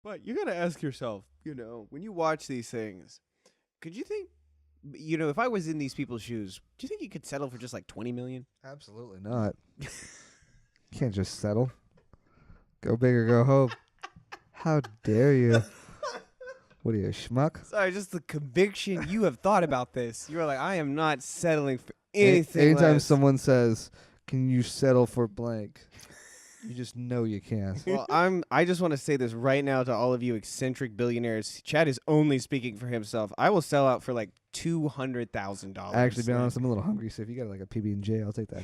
But you got to ask yourself, when you watch these things, could you think, if I was in these people's shoes, do you think you could settle for just like 20 million? Absolutely not. Can't just settle. Go big or go home. How dare you? What are you, a schmuck? Sorry, just the conviction you have thought about this. You were like, I am not settling for anything Anytime less. someone says, can you settle for blank? You just know you can't. Well, I just want to say this right now to all of you eccentric billionaires. Chad is only speaking for himself. I will sell out for like $200,000. Actually, to be honest, I'm a little hungry, so if you got like a PB&J, I'll take that.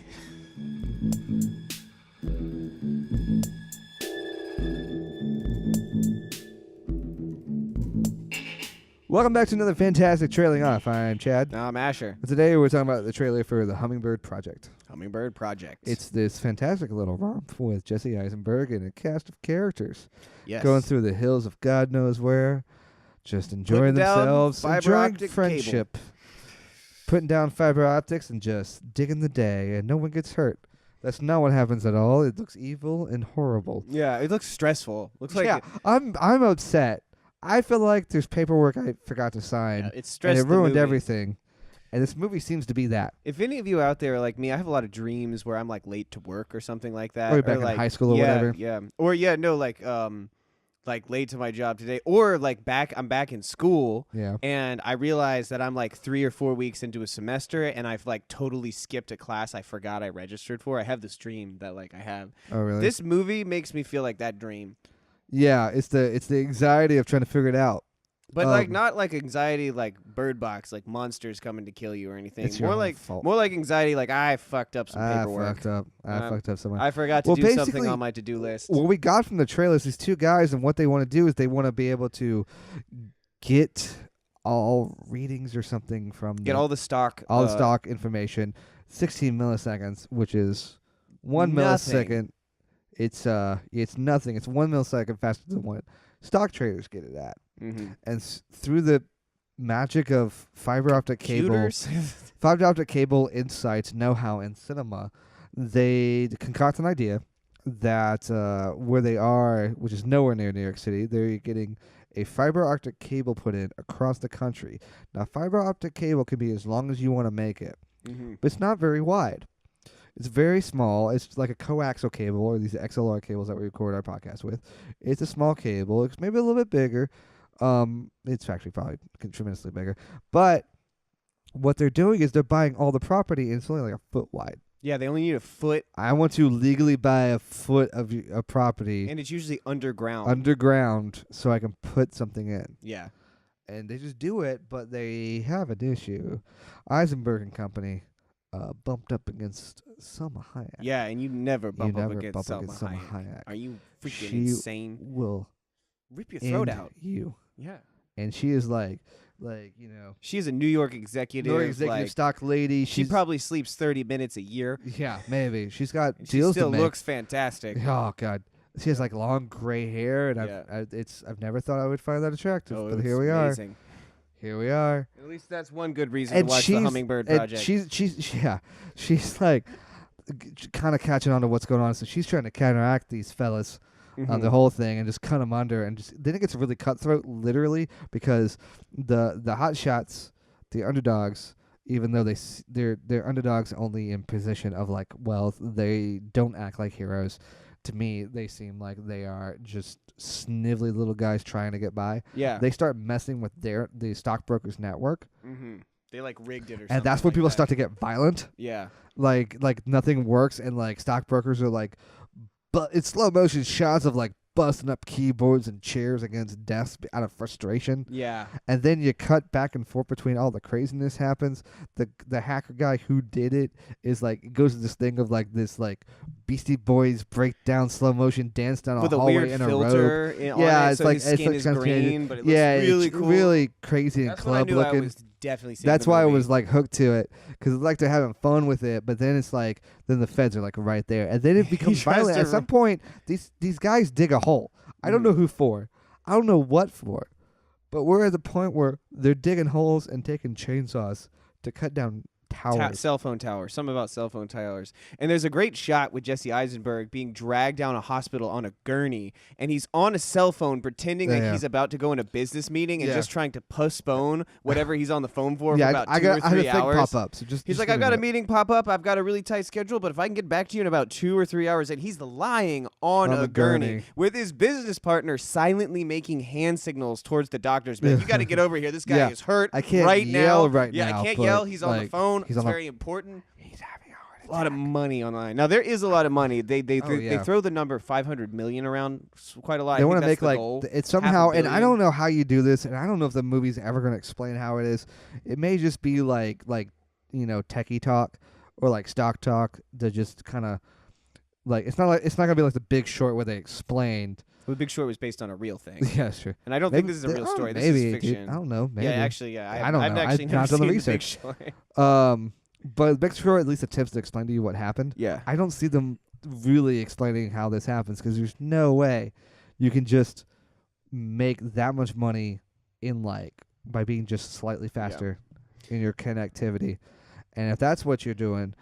Welcome back to another fantastic Trailing Off. I'm Chad. I'm Asher. Today we're talking about the trailer for the Hummingbird Project. Hummingbird Project. It's this fantastic little romp with Jesse Eisenberg and a cast of characters. Yes. Going through the hills of God knows where, just enjoying Putting down themselves, fiber enjoying optic friendship, putting down fiber optics and just digging the day, and no one gets hurt. That's not what happens at all. It looks evil and horrible. Yeah, it looks stressful. Looks like I'm upset. I feel like there's paperwork I forgot to sign. Yeah, it's stressed. And it ruined everything. And this movie seems to be that. If any of you out there are like me, I have a lot of dreams where I'm like late to work or something like that. Or you're back in high school or whatever. Yeah. Or like late to my job today. Or like I'm back in school. Yeah. And I realize that I'm like 3 or 4 weeks into a semester and I've like totally skipped a class I forgot I registered for. I have this dream that like I have. Oh, really? This movie makes me feel like that dream. Yeah, it's the anxiety of trying to figure it out. But like not like anxiety like Bird Box, like monsters coming to kill you or anything. It's your own fault. More like anxiety like I fucked up some paperwork. I fucked up somewhere. I forgot to do something on my to-do list. What we got from the trailers, these two guys, and what they want to do is they want to be able to get all readings or something from get all the stock information, 16 milliseconds, which is 1 nothing. millisecond. It's nothing. It's 1 millisecond faster than what stock traders get it at. Mm-hmm. And through the magic of fiber optic cable, fiber optic cable insights, know-how, and cinema, they concoct an idea that where they are, which is nowhere near New York City, they're getting a fiber optic cable put in across the country. Now, fiber optic cable can be as long as you want to make it, but it's not very wide. It's very small. It's like a coaxial cable, or these XLR cables that we record our podcast with. It's a small cable. It's maybe a little bit bigger. It's actually probably tremendously bigger. But what they're doing is they're buying all the property, and it's only like a foot wide. Yeah, they only need a foot. I want to legally buy a foot of a property. And it's usually underground. Underground, so I can put something in. Yeah. And they just do it, but they have an issue. Eisenberg and Company bumped up against Salma Hayek. Yeah, and you never bump up against Salma Hayek. Are you freaking insane? She will rip your throat out. You. Yeah. And she is like she's a New York executive. Like, stock lady. She probably sleeps 30 minutes a year. Yeah, maybe. She's got and deals she still to make. looks fantastic. Oh God. She has like long gray hair, and I've never thought I would find that attractive, but here we amazing. are. Here we are. At least that's one good reason to watch the Hummingbird Project. She's like kind of catching on to what's going on, so she's trying to counteract these fellas on the whole thing and just cut them under, and then it gets really cutthroat, literally, because the hot shots, the underdogs, even though they're underdogs only in position of like wealth, they don't act like heroes. To me, they seem like they are just snivelly little guys trying to get by. Yeah. They start messing with the stockbrokers network. Mm-hmm. They like rigged it or something. And that's when people start to get violent. Yeah. Like nothing works, and like stockbrokers are like, but it's slow motion shots of like busting up keyboards and chairs against desks out of frustration. Yeah. And then you cut back and forth between all the craziness happens. The hacker guy who did it is like goes to this thing of like this like Beastie Boys breakdown slow motion dance down with a hallway weird in a filter robe. Yeah, it's like his skin is green, but it looks really it's cool. really crazy and That's club when I knew looking. I was definitely seeing That's the why I movie. was like hooked to it, because it's like they're having fun with it, but then it's like then the feds are like right there, and then it becomes violent. At some point, these guys dig a hole. I don't know who for. I don't know what for. But we're at the point where they're digging holes and taking chainsaws to cut down towers. Cell phone tower. Something about cell phone towers. And there's a great shot with Jesse Eisenberg being dragged down a hospital on a gurney, and he's on a cell phone pretending that he's about to go in a business meeting and just trying to postpone whatever he's on the phone for about 2 or 3 hours. Pop up. So he's like, I've got a meeting pop up. I've got a really tight schedule, but if I can get back to you in about 2 or 3 hours, and he's lying on a gurney with his business partner silently making hand signals towards the doctor's bed. You got to get over here. This guy is hurt. I can't yell right now. Yeah, I can't yell. He's on the phone. It's very important. He's having a lot of money online. Now there is a lot of money. They throw the number 500 million around quite a lot. They want to make like goal. It's somehow, and I don't know how you do this, and I don't know if the movie's ever going to explain how it is. It may just be like techie talk or like stock talk to just kind of like it's not gonna be like The Big Short where they explained. The Big Short was based on a real thing. Yeah, sure. And I don't think this is a real story. This maybe, is fiction. Dude, I don't know. Maybe. Yeah, actually, I don't know. I've actually never not done the seen research. The Big Short. But The Big Short at least attempts to explain to you what happened. Yeah. I don't see them really explaining how this happens because there's no way you can just make that much money by being just slightly faster in your connectivity. And if that's what you're doing,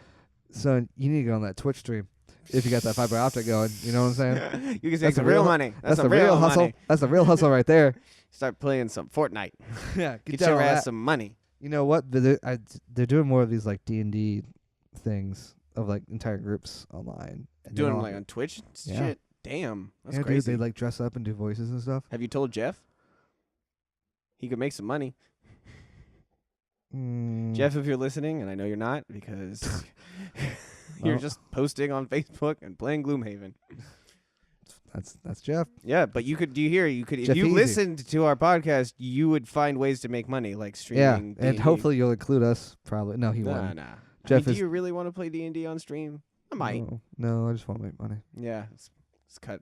son, you need to go on that Twitch stream. If you got that fiber optic going, you know what I'm saying? You can say some real money. That's the real hustle. Money. That's the real hustle right there. Start playing some Fortnite. Yeah, get your ass some money. You know what? They're doing more of these like D&D things of like entire groups online. Doing them like on Twitch? Yeah. Shit. Damn. That's crazy. Dude, they like dress up and do voices and stuff. Have you told Jeff? He could make some money. Jeff, if you're listening, and I know you're not because you're just posting on Facebook and playing Gloomhaven. That's Jeff. Yeah, but you could. Do you hear? You could. If Jeff you Easy. listened to our podcast, you would find ways to make money, like streaming. Yeah, and hopefully you'll include us. Probably. No, he won't. Nah. Jeff do you really want to play D&D on stream? I might. No, I just want to make money. Yeah, let's cut.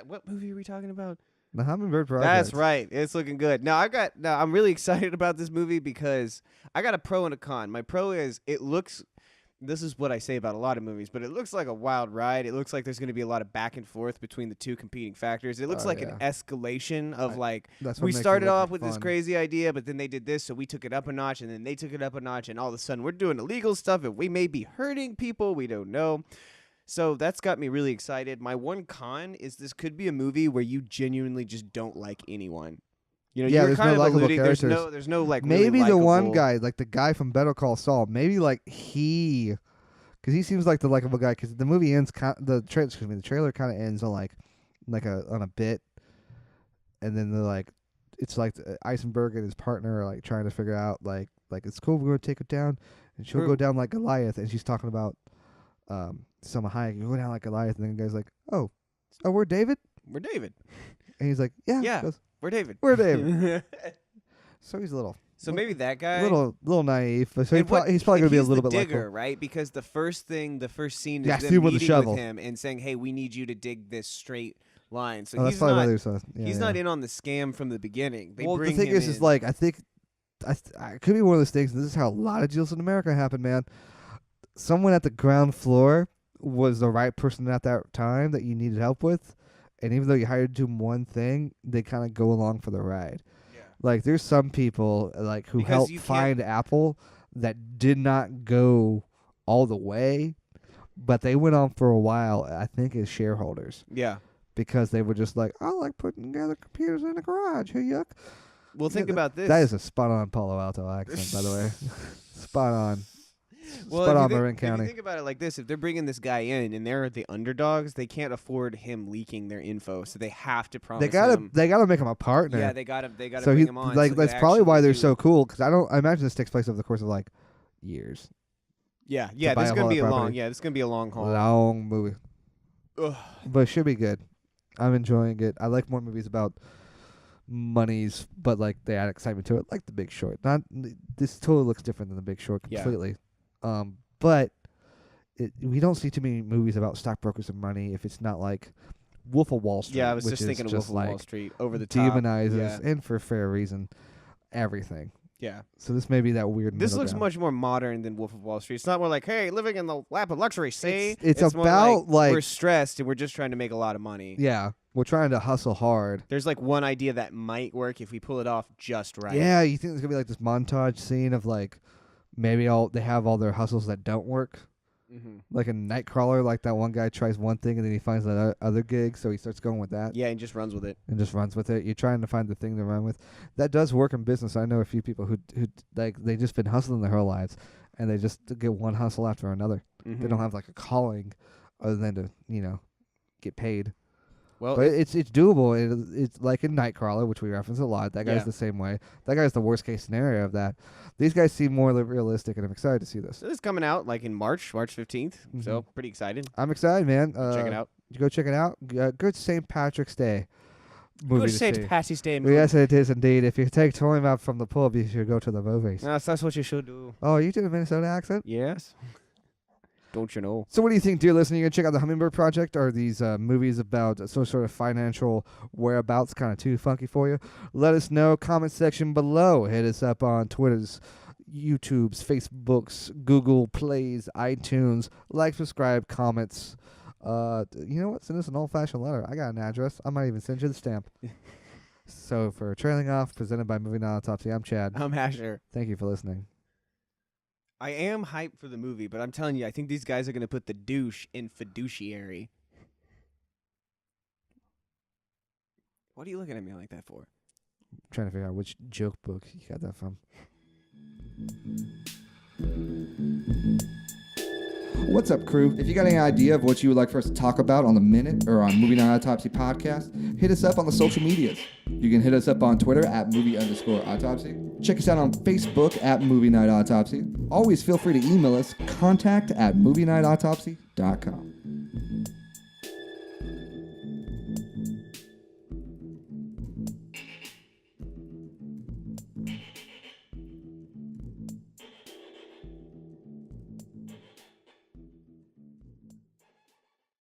What movie are we talking about? The Hummingbird Project. That's right. It's looking good. Now I'm really excited about this movie because I got a pro and a con. My pro is this is what I say about a lot of movies, but it looks like a wild ride. It looks like there's going to be a lot of back and forth between the two competing factors. It looks like an escalation of we started off with this crazy idea, but then they did this, so we took it up a notch, and then they took it up a notch, and all of a sudden we're doing illegal stuff, and we may be hurting people. We don't know. So that's got me really excited. My one con is this could be a movie where you genuinely just don't like anyone. You know, you're kind of alluding. There's no like. Maybe really the one likable guy, like the guy from Better Call Saul, maybe like because he seems like the likable guy. Because the movie ends, the trailer kind of ends on on a bit, and then it's like Eisenberg and his partner are like trying to figure out like it's cool, we're gonna take it down, and she'll go down like Goliath, and she's talking about Salma Hayek, you go down like Goliath, and then the guy's like, oh, we're David, and he's like, yeah. Goes, we're David. So he's a little. So maybe that guy, little naive, but so he's probably going to be a little bit digger, like right? Because the first scene is them meeting with him and saying, "Hey, we need you to dig this straight line." So that's probably why there's he's not in on the scam from the beginning. The thing is like I think it could be one of those things. And this is how a lot of deals in America happen, man. Someone at the ground floor was the right person at that time that you needed help with. And even though you hired to do one thing, they kind of go along for the ride. Yeah. Like there's some people who helped find Apple that did not go all the way, but they went on for a while, I think, as shareholders. Yeah. Because they were just like, I like putting together computers in the garage. Hey, yuck. Well, think about this. That is a spot-on Palo Alto accent, by the way. Spot on. Well, Spot on Marin County. If you think about it like this, if they're bringing this guy in and they're the underdogs, they can't afford him leaking their info, so they have to promise him. They gotta make him a partner. Yeah, they gotta bring him on. Like that's probably why they're so cool. Because I imagine this takes place over the course of like years. Yeah. This is gonna be a long. Yeah, this is gonna be a long haul. Long movie. Ugh. But it should be good. I'm enjoying it. I like more movies about monies, but like they add excitement to it, like The Big Short. This totally looks different than The Big Short completely. Yeah. But we don't see too many movies about stockbrokers and money if it's not like Wolf of Wall Street. Yeah, I was just thinking of Wolf of Wall Street, over the top. Demonizes, and for fair reason, everything. Yeah. So this may be that weird. This looks much more modern than Wolf of Wall Street. It's not more like, hey, living in the lap of luxury, see? It's about more like we're stressed and we're just trying to make a lot of money. Yeah. We're trying to hustle hard. There's like one idea that might work if we pull it off just right. Yeah, you think there's going to be like this montage scene of like maybe they have all their hustles that don't work. Mm-hmm. Like a Nightcrawler, like that one guy tries one thing and then he finds that other gig, so he starts going with that. Yeah, and just runs with it. You're trying to find the thing to run with. That does work in business. I know a few people who like they just been hustling their whole lives, and they just get one hustle after another. Mm-hmm. They don't have like a calling other than to get paid. Well, but it's doable. It's like in Nightcrawler, which we reference a lot. That guy's the same way. That guy's the worst case scenario of that. These guys seem more realistic, and I'm excited to see this. So this is coming out like in March 15th. Mm-hmm. So pretty excited. I'm excited, man. Check it out. Go check it out. Good St. Patrick's Day movie. Good to St. see. Patty's Day movie. Yes, it is indeed. If you take time out from the pub, you should go to the movies. Yes, that's what you should do. Oh, you do a Minnesota accent? Yes. Don't you know? So what do you think, dear listener? You gonna check out the Hummingbird Project? Are these movies about some sort of financial whereabouts kind of too funky for you? Let us know. Comment section below. Hit us up on Twitter's, YouTube's, Facebook's, Google Plays, iTunes. Like, subscribe, comments. You know what? Send us an old-fashioned letter. I got an address. I might even send you the stamp. So for Trailing Off, presented by Movie Night Autopsy, I'm Chad. I'm Asher. Thank you for listening. I am hyped for the movie, but I'm telling you, I think these guys are going to put the douche in fiduciary. What are you looking at me like that for? I'm trying to figure out which joke book you got that from. What's up, crew? If you got any idea of what you would like for us to talk about on The Minute or on Movie Night Autopsy podcast, hit us up on the social medias. You can hit us up on Twitter at movie_autopsy. Check us out on Facebook at Movie Night Autopsy. Always feel free to email us, contact@movienightautopsy.com.